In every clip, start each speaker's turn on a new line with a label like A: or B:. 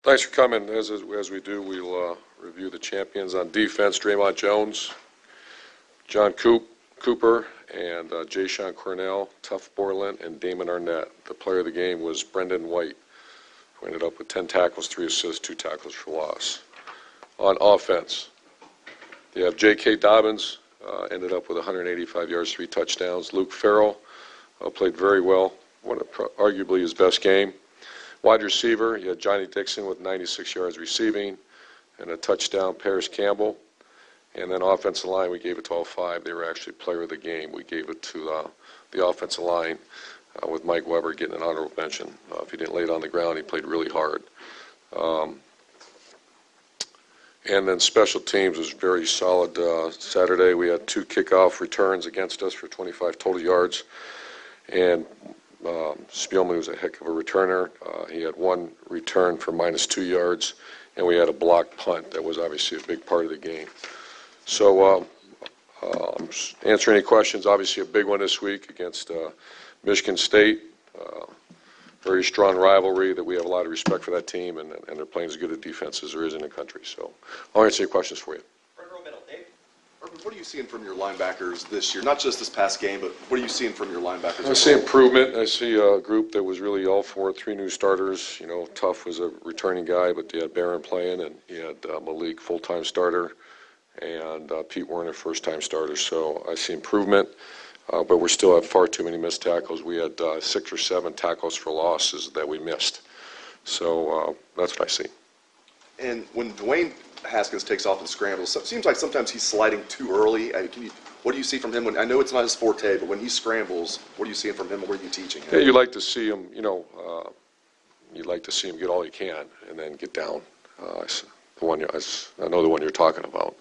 A: Thanks for coming. As we do, we'll review the champions on defense. Draymond Jones, John Cooper, and Jayshon Cornell, Tuff Borland, and Damon Arnett. The player of the game was Brendan White, who ended up with 10 tackles, 3 assists, 2 tackles for loss. On offense, you have J.K. Dobbins, ended up with 185 yards, 3 touchdowns. Luke Farrell played very well, arguably his best game. Wide receiver, you had Johnny Dixon with 96 yards receiving and a touchdown, Paris Campbell. And then offensive line, we gave it to all 5. They were actually player of the game. We gave it to the offensive line with Mike Weber getting an honorable mention. If he didn't lay it on the ground, he played really hard. And then special teams was very solid Saturday. We had 2 kickoff returns against us for 25 total yards. And Spielman was a heck of a returner. He had 1 return for -2 yards, and we had a blocked punt. That was obviously a big part of the game. So answer any questions. Obviously a big one this week against Michigan State. Very strong rivalry that we have a lot of respect for that team, and they're playing as good a defense as there is in the country. So I'll answer any questions for you.
B: Urban, what are you seeing from your linebackers this year? Not just this past game, but what are you seeing from your linebackers?
A: I see improvement. I see a group that was really all for it. 3 new starters. You know, Tuff was a returning guy, but they had Barron playing, and he had Malik full-time starter, and Pete Werner first-time starter. So I see improvement, but we still have far too many missed tackles. We had 6 or 7 tackles for losses that we missed. So that's what I see.
B: And when Dwayne Haskins takes off and scrambles, it seems like sometimes he's sliding too early. What do you see from him? I know it's not his forte, but when he scrambles, what are you seeing from him, and what are you teaching him?
A: Yeah, you like to see him, you'd like to see him get all he can and then get down. I know the one you're talking about.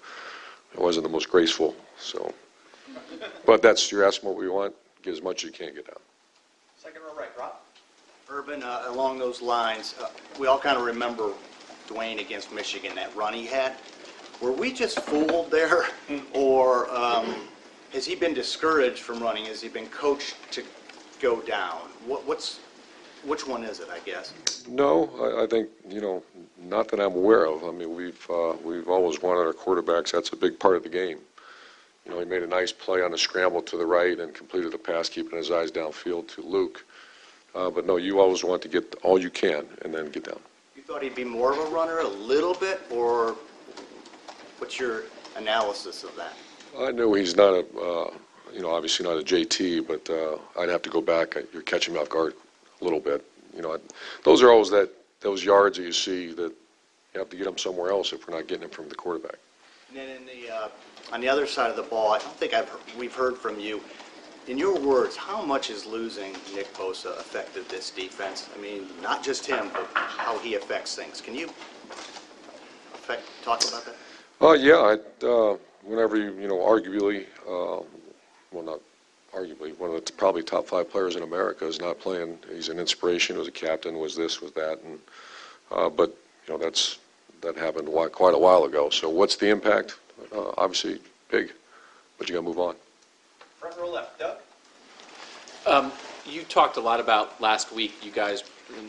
A: It wasn't the most graceful, so. But you're asking what we want. Get as much as you can get down.
C: Second row right, Rob. Urban, along those lines, we all kind of remember Dwayne against Michigan, that run he had. Were we just fooled there, or has he been discouraged from running? Has he been coached to go down? Which one is it, I guess?
A: No, I think, not that I'm aware of. I mean, we've always wanted our quarterbacks. That's a big part of the game. He made a nice play on a scramble to the right and completed the pass, keeping his eyes downfield to Luke. But no, you always want to get all you can and then get down.
C: You thought he'd be more of a runner a little bit, or what's your analysis of that?
A: I know he's not obviously not a JT, but I'd have to go back. You're catching me off guard a little bit. Those are always those yards that you see that you have to get them somewhere else if we're not getting them from the quarterback.
C: And then on the other side of the ball, I don't think we've heard from you. In your words, how much has losing Nick Bosa affected this defense? I mean, not just him, but how he affects things. Can you talk about that?
A: Yeah. Whenever arguably, well, not arguably, one of the probably top 5 players in America is not playing. He's an inspiration. Was a captain. Was this? Was that? And but that happened quite a while ago. So what's the impact? Obviously big, but you got to move on.
C: Front row left, Doug.
D: You talked a lot about last week, you guys,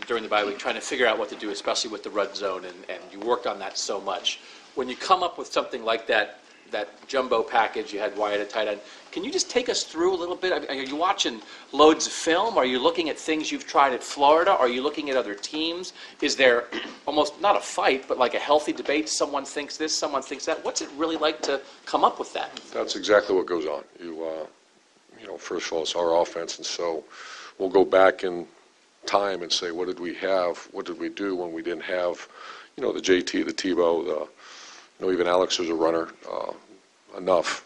D: during the bye week, trying to figure out what to do, especially with the red zone, and you worked on that so much. When you come up with something like that jumbo package, you had Wyatt at tight end, can you just take us through a little bit? Are you watching loads of film? Are you looking at things you've tried at Florida? Are you looking at other teams? Is there almost not a fight, but like a healthy debate? Someone thinks this, someone thinks that. What's it really like to come up with that?
A: That's exactly what goes on. First of all, it's our offense, and so we'll go back in time and say, what did we have? What did we do when we didn't have, the JT, the Tebow, even Alex was a runner enough.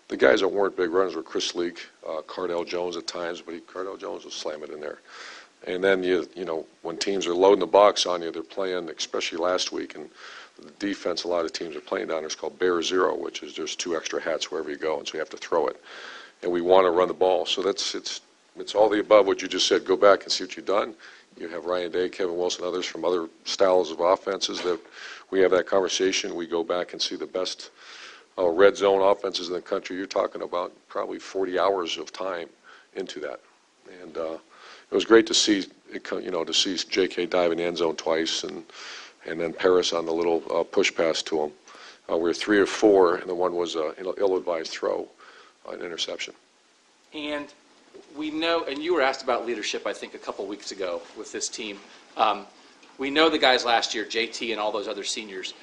A: The guys that weren't big runners were Chris Leak, Cardell Jones at times, but Cardell Jones will slam it in there. And then, when teams are loading the box on you, they're playing, especially last week, and the defense, a lot of teams are playing down there, it's called Bear Zero, which is there's 2 extra hats wherever you go, and so you have to throw it. And we want to run the ball. So it's all the above what you just said. Go back and see what you've done. You have Ryan Day, Kevin Wilson, others from other styles of offenses that we have that conversation. We go back and see the best red zone offenses in the country. You're talking about probably 40 hours of time into that. And it was great to see to see J.K. dive in the end zone twice and then Paris on the little push pass to him. We were 3 or 4, and the one was an ill-advised throw, an interception.
D: And we know, and you were asked about leadership, I think, a couple weeks ago with this team. We know the guys last year, JT and all those other seniors.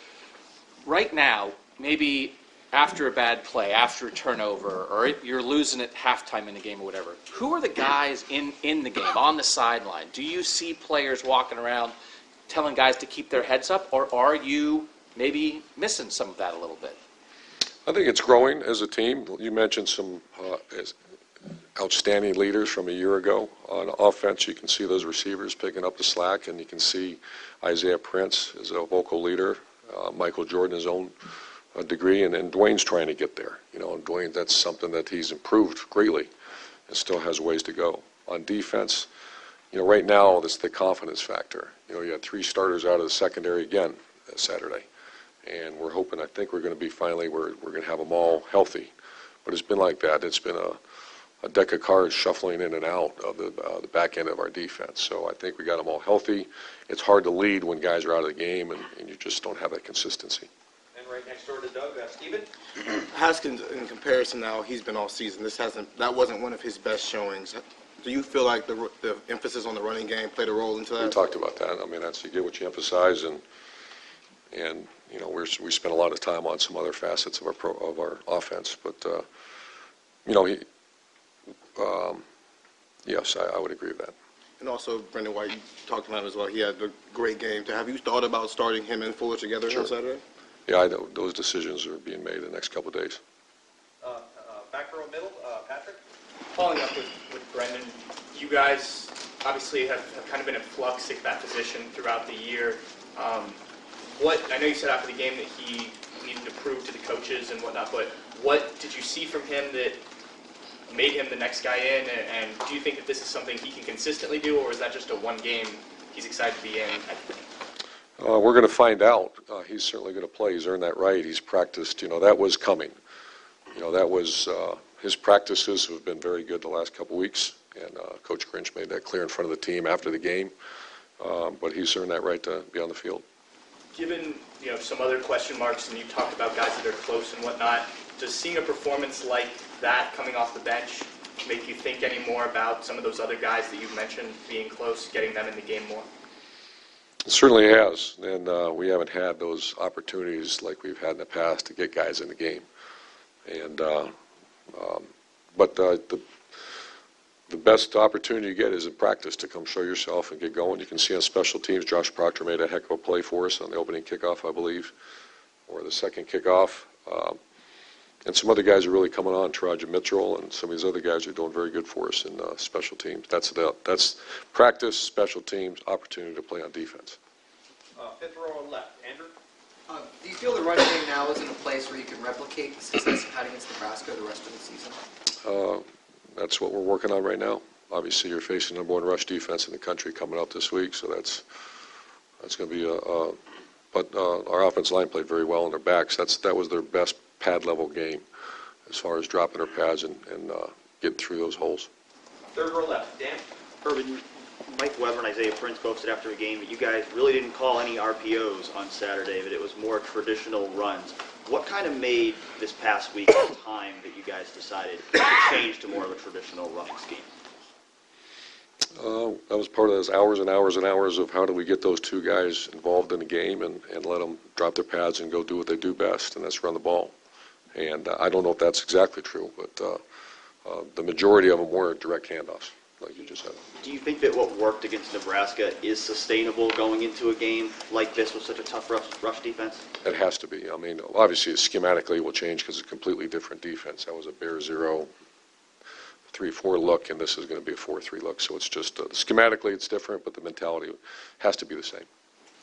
D: Right now, maybe after a bad play, after a turnover, or you're losing at halftime in the game or whatever, who are the guys in the game, on the sideline? Do you see players walking around telling guys to keep their heads up, or are you maybe missing some of that a little bit?
A: I think it's growing as a team. You mentioned some outstanding leaders from a year ago. On offense, you can see those receivers picking up the slack, and you can see Isaiah Prince as a vocal leader, Michael Jordan his own degree, and Dwayne's trying to get there. And Dwayne, that's something that he's improved greatly and still has ways to go. On defense, right now, it's the confidence factor. You had 3 starters out of the secondary again Saturday, and we're hoping, I think we're going to be finally, we're going to have them all healthy. But it's been like that. It's been a deck of cards shuffling in and out of the back end of our defense. So I think we got them all healthy. It's hard to lead when guys are out of the game, and you just don't have that consistency.
E: And right next door to Doug, Steven.
F: Haskins, in comparison now, he's been all season. That wasn't one of his best showings. Do you feel like the emphasis on the running game played a role into that?
A: We talked about that. I mean, you get what you emphasize, and we spent a lot of time on some other facets of our offense. But yes, I would agree with that.
F: And also, Brendan White, you talked about it as well. He had a great game. Have you thought about starting him and Fuller together on Saturday?
A: Yeah, I know those decisions are being made in the next couple of days.
E: Back row middle, Patrick.
G: Following up with Brendan, you guys obviously have kind of been in flux at that position throughout the year. I know you said after the game that he needed to prove to the coaches and whatnot, but what did you see from him that made him the next guy in, and do you think that this is something he can consistently do, or is that just a one game he's excited to be in?
A: We're going to find out. He's certainly going to play. He's earned that right. He's practiced. That was coming. That was his practices have been very good the last couple weeks, and Coach Grinch made that clear in front of the team after the game. But he's earned that right to be on the field.
G: Given some other question marks, and you talked about guys that are close and whatnot, does seeing a performance like that coming off the bench make you think any more about some of those other guys that you've mentioned being close, getting them in the game more?
A: It certainly has, and we haven't had those opportunities like we've had in the past to get guys in the game. And but the best opportunity you get is in practice to come show yourself and get going. You can see on special teams, Josh Proctor made a heck of a play for us on the opening kickoff, I believe, or the second kickoff. And some other guys are really coming on, Taraja Mitchell, and some of these other guys are doing very good for us in special teams. That's practice, special teams, opportunity to play on defense.
E: Fifth row on left, Andrew.
H: Do you feel the running game now is in a place where you can replicate the success you had against Nebraska the rest of the season?
A: That's what we're working on right now. Obviously, you're facing number 1 rush defense in the country coming up this week, so that's going to be but our offensive line played very well on their backs. That was their best pad level game as far as dropping their pads and getting through those holes.
E: Third row left, Dan.
I: Urban, Mike Weber and Isaiah Prince both said after the game that you guys really didn't call any RPOs on Saturday, but it was more traditional runs. What kind of made this past week the time that you guys decided to change to more of a traditional run scheme?
A: That was part of those hours and hours and hours of how do we get those 2 guys involved in the game and let them drop their pads and go do what they do best, and that's run the ball. And I don't know if that's exactly true, but the majority of them were direct handoffs, like you just said.
I: Do you think that what worked against Nebraska is sustainable going into a game like this with such a tough rush defense?
A: It has to be. I mean, obviously, schematically it will change because it's a completely different defense. That was a bare 0, 3-4 look, and this is going to be a 4-3 look. So it's just schematically it's different, but the mentality has to be the same.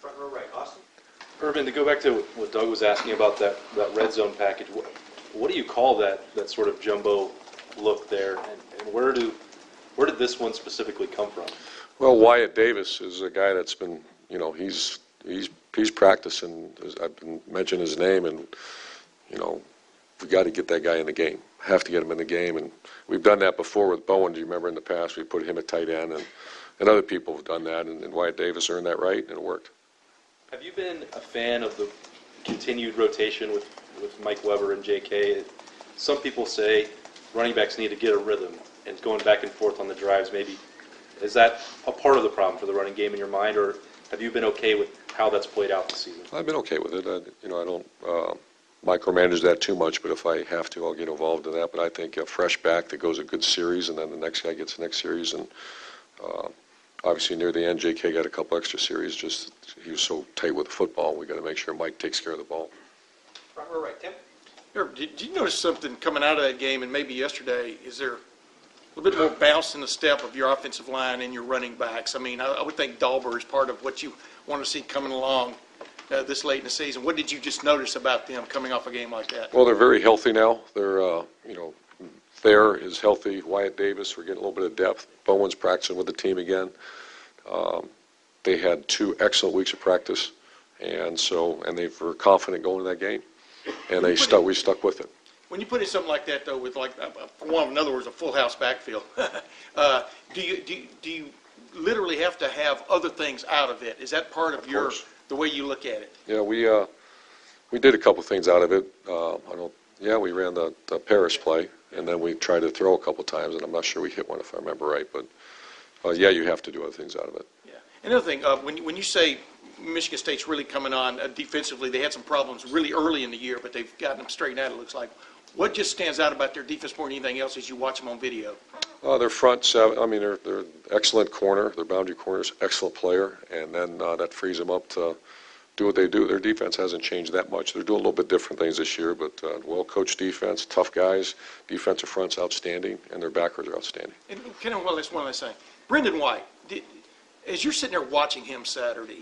E: Front row right, Austin.
J: Urban, to go back to what Doug was asking about that red zone package, what do you call that sort of jumbo look there, and where did this one specifically come from?
A: Well, Wyatt Davis is a guy that's been, he's practicing. I've been mentioning his name, and we got to get that guy in the game. Have to get him in the game, and we've done that before with Bowen. Do you remember in the past we put him at tight end, and and other people have done that, and Wyatt Davis earned that right, and it worked.
J: Have you been a fan of the continued rotation with Mike Weber and J.K.? Some people say running backs need to get a rhythm, and going back and forth on the drives maybe. Is that a part of the problem for the running game in your mind, or have you been okay with how that's played out this season?
A: I've been okay with it. I don't micromanage that too much, but if I have to, I'll get involved in that. But I think a fresh back that goes a good series, and then the next guy gets the next series, and obviously near the end, J.K. got a couple extra series. Just he was so tight with the football. We got to make sure Mike takes care of the ball.
E: Front row right, Tim.
K: Did you notice something coming out of that game, and maybe yesterday? Is there a little bit more bounce in the step of your offensive line and your running backs? I mean, I would think Dahlberg is part of what you want to see coming along this late in the season. What did you just notice about them coming off a game like that?
A: Well, they're very healthy now. They're, Thayer is healthy. Wyatt Davis, we're getting a little bit of depth. Bowen's practicing with the team again. They had 2 excellent weeks of practice, and they were confident going to that game, and we stuck with it.
K: When you put in something like that, though, with for one, in other words, a full house backfield, do you literally have to have other things out of it? Is that part of the way you look at it?
A: Yeah, we did a couple things out of it. We ran the Paris play, and then we tried to throw a couple times, and I'm not sure we hit one if I remember right. But you have to do other things out of it.
K: Yeah. Another thing, when you say Michigan State's really coming on defensively, they had some problems really early in the year, but they've gotten them straightened out, it looks like. What just stands out about their defense more than anything else as you watch them on video?
A: Their front seven, they're excellent corner. Their boundary corner's excellent player, and then that frees them up to do what they do. Their defense hasn't changed that much. They're doing a little bit different things this year, but well-coached defense, tough guys, defensive front's outstanding, and their backers are outstanding.
K: And that's one last thing. Brendan White, as you're sitting there watching him Saturday,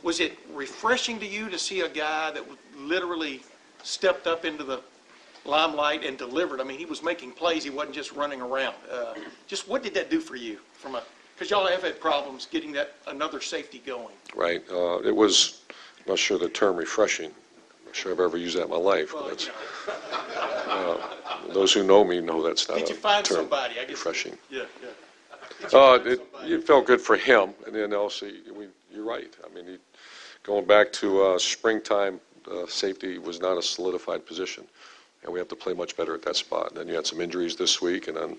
K: was it refreshing to you to see a guy that literally stepped up into the limelight and delivered? I mean, he was making plays. He wasn't just running around. Just what did that do for you? Because y'all have had problems getting another safety going.
A: Right. It was, I'm not sure the term refreshing. I'm not sure I've ever used that in my life.
K: Well,
A: but those who know me know that's not
K: did you
A: a
K: find
A: term
K: somebody? I guess,
A: refreshing.
K: Yeah. Did you find somebody?
A: It felt good for him, and then also, you're right. I mean, going back to springtime, safety was not a solidified position, and we have to play much better at that spot. And then you had some injuries this week, and then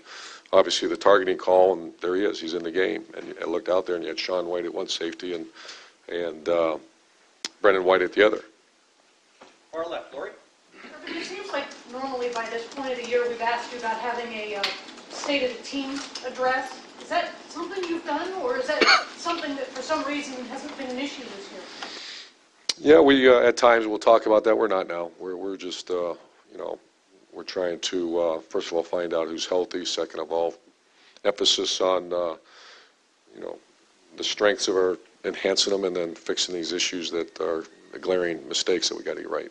A: obviously the targeting call, and there he is. He's in the game. And I looked out there, and you had Sean White at one safety and Brendan White at the other.
E: Far left, Lori.
L: It seems like normally by this point of the year we've asked you about having a state of the team address. Is that something you've done, or is that something that for some reason hasn't been an issue this year?
A: Yeah, we at times we'll talk about that. We're not now. We're just we're trying to first of all find out who's healthy. Second of all, emphasis on the strengths of our enhancing them, and then fixing these issues that are the glaring mistakes that we got to get right.
L: Is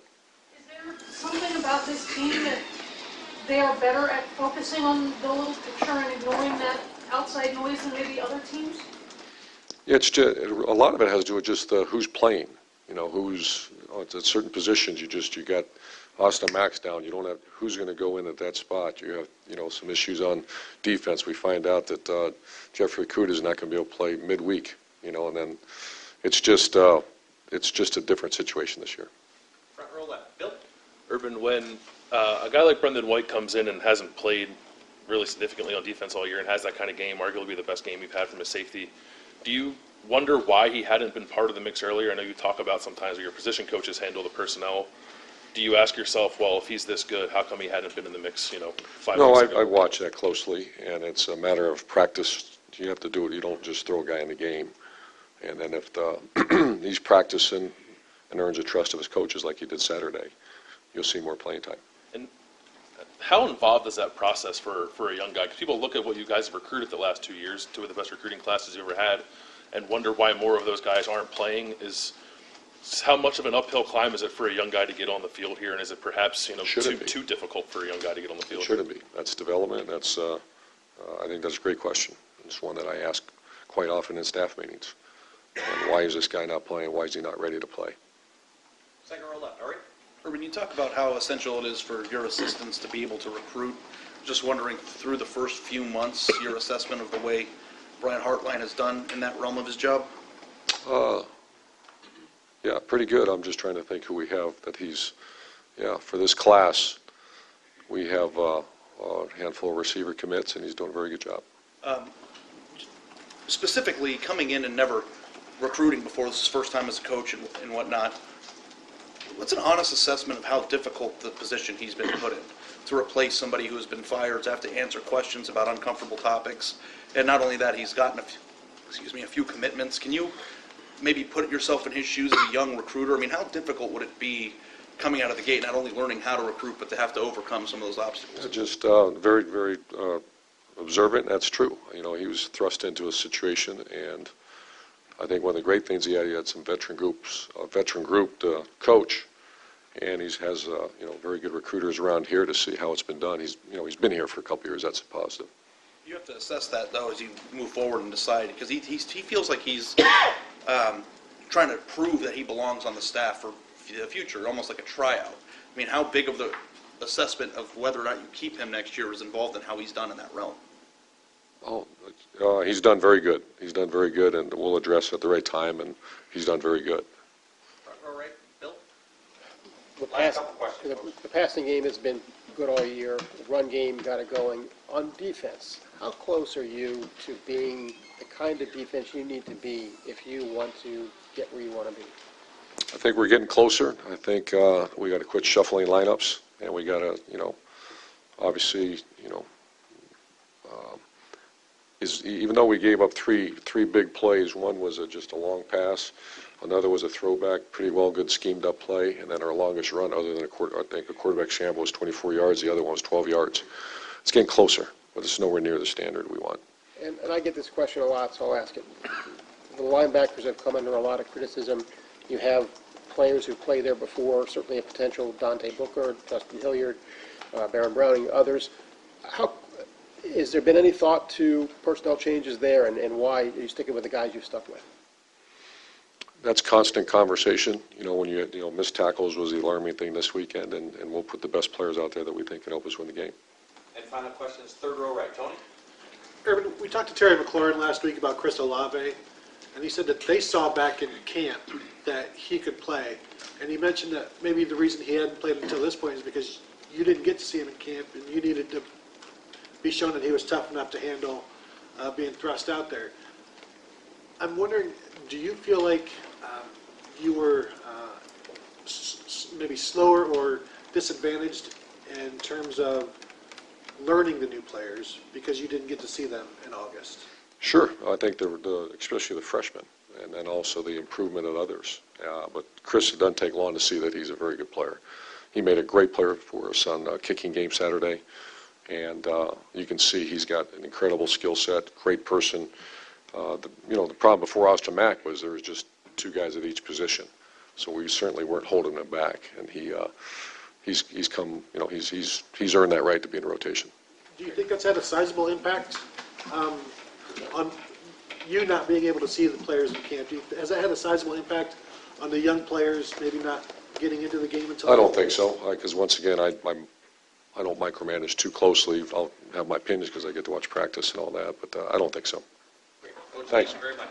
L: there something about this team that they are better at focusing on the little picture and ignoring that outside noise than maybe other teams?
A: Yeah, it's just, a lot of it has to do with just who's playing. Who's at certain positions. You got Austin Max down. You don't have who's going to go in at that spot. You have some issues on defense. We find out that Jeffrey Kuda is not going to be able to play midweek. And then it's just a different situation this year.
E: Front row left, Bill.
M: Urban, when a guy like Brendan White comes in and hasn't played really significantly on defense all year and has that kind of game, arguably the best game you've had from a safety, do you wonder why he hadn't been part of the mix earlier? I know you talk about sometimes where your position coaches handle the personnel. Do you ask yourself, well, if he's this good, how come he hadn't been in the mix, 5 weeks ago?
A: I watch that closely, and it's a matter of practice. You have to do it. You don't just throw a guy in the game. And then if he's practicing and earns the trust of his coaches like he did Saturday, you'll see more playing time.
M: And how involved is that process for a young guy? Because people look at what you guys have recruited the last 2 years, 2 of the best recruiting classes you ever had, and wonder why more of those guys aren't playing. How much of an uphill climb is it for a young guy to get on the field here, and is it perhaps too difficult for a young guy to get on the field?
A: It shouldn't be. That's development. That's I think that's a great question. It's one that I ask quite often in staff meetings. And why is this guy not playing? Why is he not ready to play?
E: Second row left, Ari.
N: Urban, you talk about how essential it is for your assistants to be able to recruit. Just wondering, through the first few months, your assessment of the way Brian Hartline has done in that realm of his job?
A: Yeah, pretty good. I'm just trying to think who we have that he's, for this class, we have a handful of receiver commits, and he's doing a very good job.
N: Specifically, coming in and never recruiting before, this is his first time as a coach and whatnot, what's an honest assessment of how difficult the position he's been put in? To replace somebody who has been fired, to have to answer questions about uncomfortable topics, and not only that, he's gotten a few commitments. Can you maybe put yourself in his shoes as a young recruiter? I mean, how difficult would it be coming out of the gate, not only learning how to recruit, but to have to overcome some of those obstacles?
A: Just very, very observant. That's true. He was thrust into a situation, and I think one of the great things he had some veteran group to coach, and he has very good recruiters around here to see how it's been done. He's been here for a couple years. That's a positive.
N: You have to assess that, though, as you move forward and decide, because he feels like he's trying to prove that he belongs on the staff for the future, almost like a tryout. I mean, how big of the assessment of whether or not you keep him next year is involved in how he's done in that realm?
A: He's done very good. He's done very good, and we'll address it at the right time, and he's done very good.
E: Front row right, Bill?
O: The passing game has been good all year. The run game got it going. On defense, how close are you to being the kind of defense you need to be if you want to get where you want to be?
A: I think we're getting closer. I think we got to quit shuffling lineups, and we got to, obviously, even though we gave up three big plays, one was just a long pass, another was a throwback, pretty well good schemed up play, and then our longest run, other than I think a quarterback scramble, was 24 yards. The other one was 12 yards. It's getting closer, but it's nowhere near the standard we want.
O: And I get this question a lot, so I'll ask it. The linebackers have come under a lot of criticism. You have players who played there before, certainly a potential Dante Booker, Justin Hilliard, Baron Browning, others. Has there been any thought to personnel changes there, and why are you sticking with the guys you've stuck with?
A: That's constant conversation. When you missed tackles was the alarming thing this weekend, and we'll put the best players out there that we think can help us win the game.
E: And final question is third row right, Tony?
P: Urban, we talked to Terry McLaurin last week about Chris Olave, and he said that they saw back in camp that he could play. And he mentioned that maybe the reason he hadn't played until this point is because you didn't get to see him in camp, and you needed to be shown that he was tough enough to handle being thrust out there. I'm wondering, do you feel like you were maybe slower or disadvantaged in terms of learning the new players because you didn't get to see them in August?
A: Sure. I think especially the freshmen, and then also the improvement of others. But Chris, it doesn't take long to see that he's a very good player. He made a great player for us on kicking game Saturday, and you can see he's got an incredible skill set, great person. The problem before Austin Mack was there was just two guys at each position, so we certainly weren't holding him back, and he's come, he's earned that right to be in a rotation.
P: Do you think that's had a sizable impact on you not being able to see the players in camp? Has that had a sizable impact on the young players maybe not getting into the game until?
A: I don't think so, because once again, I don't micromanage too closely. I'll have my opinions because I get to watch practice and all that, but I don't think so.
E: Coach,
A: Thanks.
E: Thank you very much.